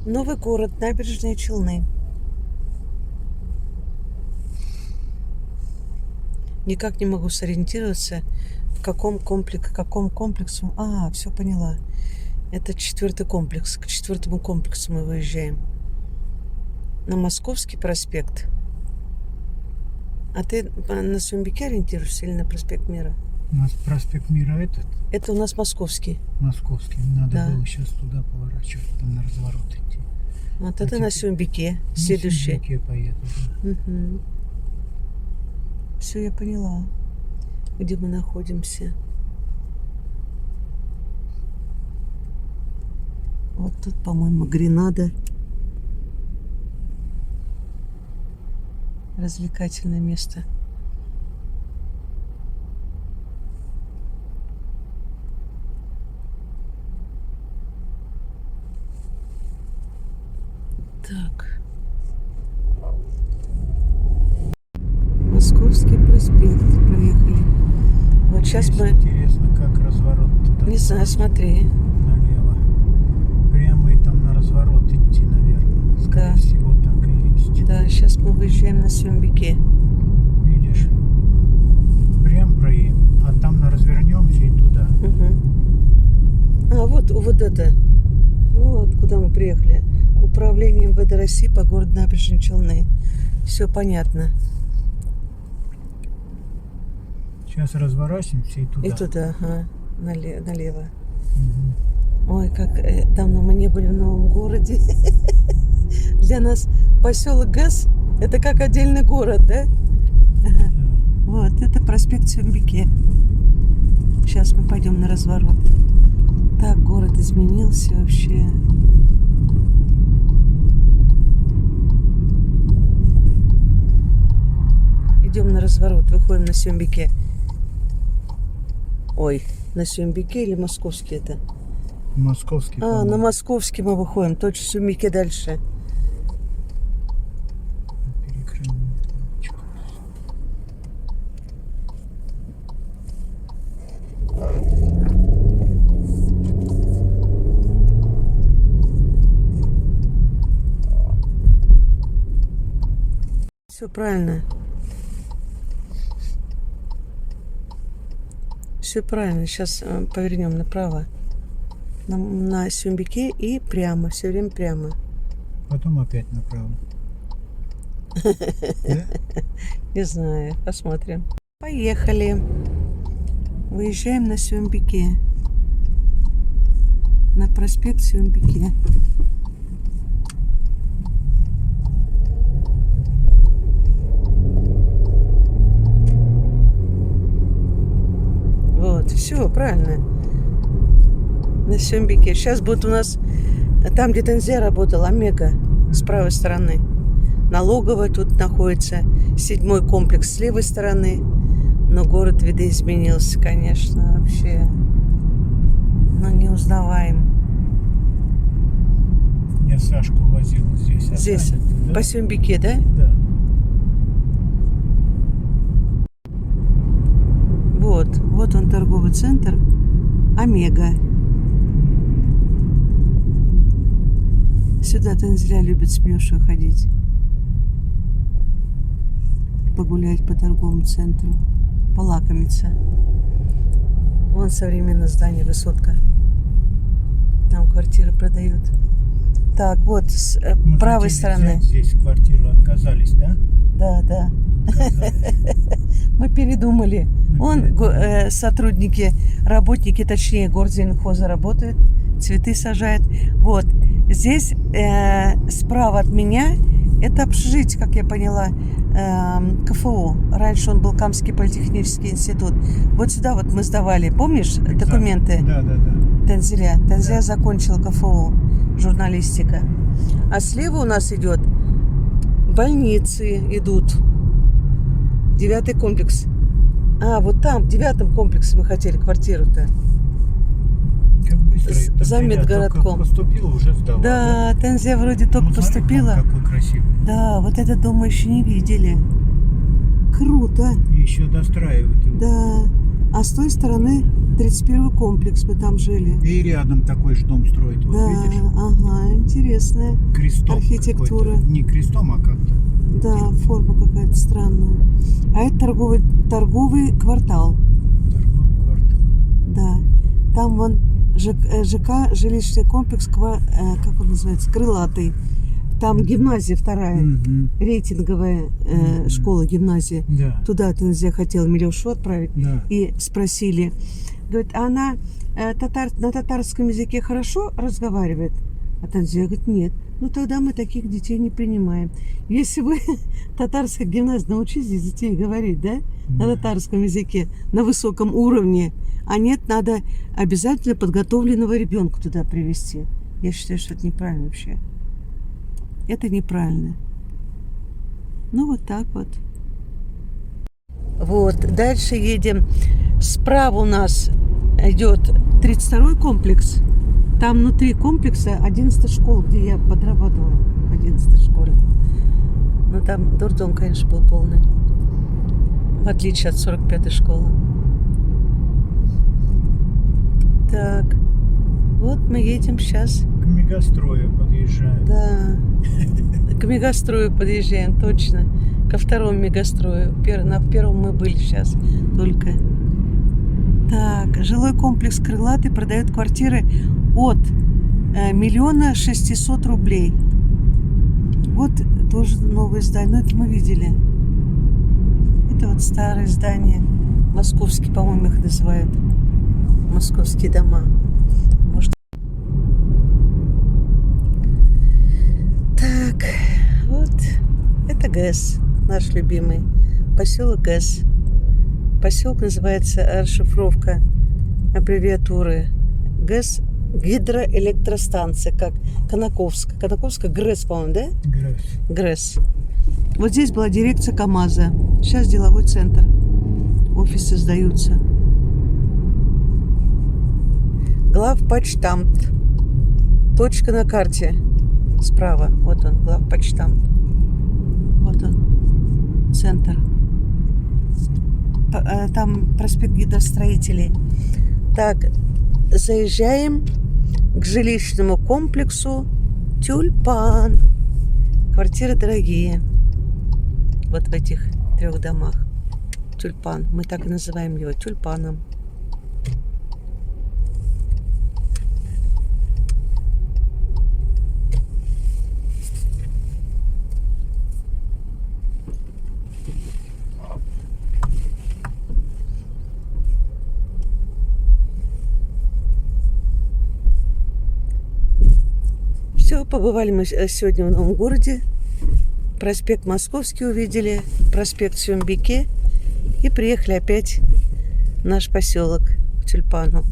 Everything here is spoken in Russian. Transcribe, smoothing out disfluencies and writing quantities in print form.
Новый город, Набережные Челны. Никак не могу сориентироваться, в каком комплексу. А, все поняла. Это 4-й комплекс. К 4-му комплексу мы выезжаем. На Московский проспект. А ты на Сюмбике ориентируешься или на проспект Мира? У нас проспект Мира этот, Это у нас московский. московский. Надо Да. было сейчас туда поворачивать, там на разворот идти. Вот это на теперь Сюмбике. На Следующий. Сюмбике поеду. Да. Все, я поняла, где мы находимся. Вот тут, по-моему, Гренада. Развлекательное место. Так. Московский проспект проехали. Вот сейчас Здесь мы... интересно, как разворот туда. Не знаю, смотри. Налево. Прямо и там на разворот идти, наверное. Скорее Да. всего, так и есть. Да, сейчас мы выезжаем на Сюмбике. Видишь? Прям проедем, а там на развернемся и туда. А, вот это. Вот куда мы приехали. Управление МВД России по городу Набережные Челны. Все понятно. Сейчас разворачиваемся и туда. И туда, ага, налево. Мгм. Ой, как давно мы не были в новом городе. Для нас поселок ГЭС — это как отдельный город, да? Да. Вот, это проспект Сюмбике. Сейчас мы пойдем на разворот. Так, город изменился вообще. Идем на разворот, выходим на Сюмбике. Ой, на Сюмбике или Московский это? Московский. А, на по-моему. Московский мы выходим, точно Сюмбике дальше. Перекрываем. Все правильно. Все правильно. Сейчас повернем направо. На Сюмбике и прямо. Все время прямо. Потом опять направо. Да? Не знаю. Посмотрим. Поехали. Выезжаем на Сюмбике. На проспект Сюмбике. Вот, все, правильно. На Сюмбике. Сейчас будет у нас там, где Тензе работал, Омега, с правой стороны. Налоговая тут находится. 7-й комплекс с левой стороны. Но город видоизменился, конечно, вообще. Но не узнаваем. Я Сашку возил здесь. Здесь, да? по Сюмбике, да? Да. Вот он, торговый центр Омега. Сюда Танзеля любит с Мишей ходить. Погулять по торговому центру. Полакомиться. Вон современное здание, высотка. Там квартиры продают. Так, вот с Мы правой хотели стороны. взять здесь квартиру, отказались, да? Да. Отказались. Мы передумали. Вон сотрудники, работники, точнее, горзеленхоза работают, цветы сажают. Вот. Здесь справа от меня это общежитие, как я поняла, КФУ. Раньше он был Камский политехнический институт. Вот сюда вот мы сдавали, помнишь, документы? Да. Танзеля. Танзеля закончил КФУ, журналистика. А слева у нас идет больницы идут. 9-й комплекс. А, вот там, в 9-м комплексе мы хотели квартиру-то. Как быстро. Там За Таня медгородком. только поступила, уже сдала. Да, Тензя вроде только Ну, смотри, поступила. какой красивый. Да, вот этот дом мы еще не видели. Круто. И еще достраивают его. Да. А с той стороны 31 комплекс, мы там жили. И рядом такой же дом строит. Вот Да, видишь? ага, интересная. Крестом архитектура. какой-то. Не крестом, а как-то. Да, форма какая-то странная. А это торговый квартал. Торговый квартал. Да. Там вон ЖК, жилищный комплекс, как он называется, крылатый. Там гимназия вторая, Мгм. рейтинговая школа, гимназия. Да. Туда Танзия хотела Милюшу отправить. Да. И спросили, говорит, а она на татарском языке хорошо разговаривает? А Танзия говорит, нет. Ну тогда мы таких детей не принимаем. Если вы татарской гимназии научитесь детей говорить, да, на Да. татарском языке, на высоком уровне, а нет, надо обязательно подготовленного ребенка туда привести. Я считаю, что это неправильно вообще. Это неправильно. Ну, вот так вот. Вот, дальше едем. Справа у нас идет 32-й комплекс. Там внутри комплекса 11 школ, где я подрабатывала в 11 школе. Ну, там дурдом, конечно, был полный. В отличие от 45-й школы. Так, вот мы едем сейчас. К мегастрою подъезжаем. Да, к мегастрою подъезжаем, точно. Ко второму мегастрою. На первом мы были сейчас только. Так, жилой комплекс «Крылатый» продает квартиры от 1 600 000 рублей. Вот тоже новое здание. Ну, это мы видели. Это вот старые здания. Московские, по-моему, их называют. Московские дома. Может. Так, вот. Это ГЭС, наш любимый. Поселок ГЭС. Поселок называется, расшифровка аббревиатуры ГЭС, гидроэлектростанция, как Конаковская. Конаковская ГРЭС, по-моему, да? Грязь. ГРЭС. Вот здесь была дирекция КАМАЗа. Сейчас деловой центр. Офисы сдаются. Главпочтамт. Точка на карте. Справа. Вот он, главпочтамт. Вот он. Центр. Там проспект гидростроителей. Так, заезжаем к жилищному комплексу «Тюльпан». Квартиры дорогие. Вот в этих 3 домах. «Тюльпан». Мы так и называем его «Тюльпаном». Все, побывали мы сегодня в новом городе. Проспект Московский увидели, проспект Сюмбике. И приехали опять в наш поселок, к Тюльпану.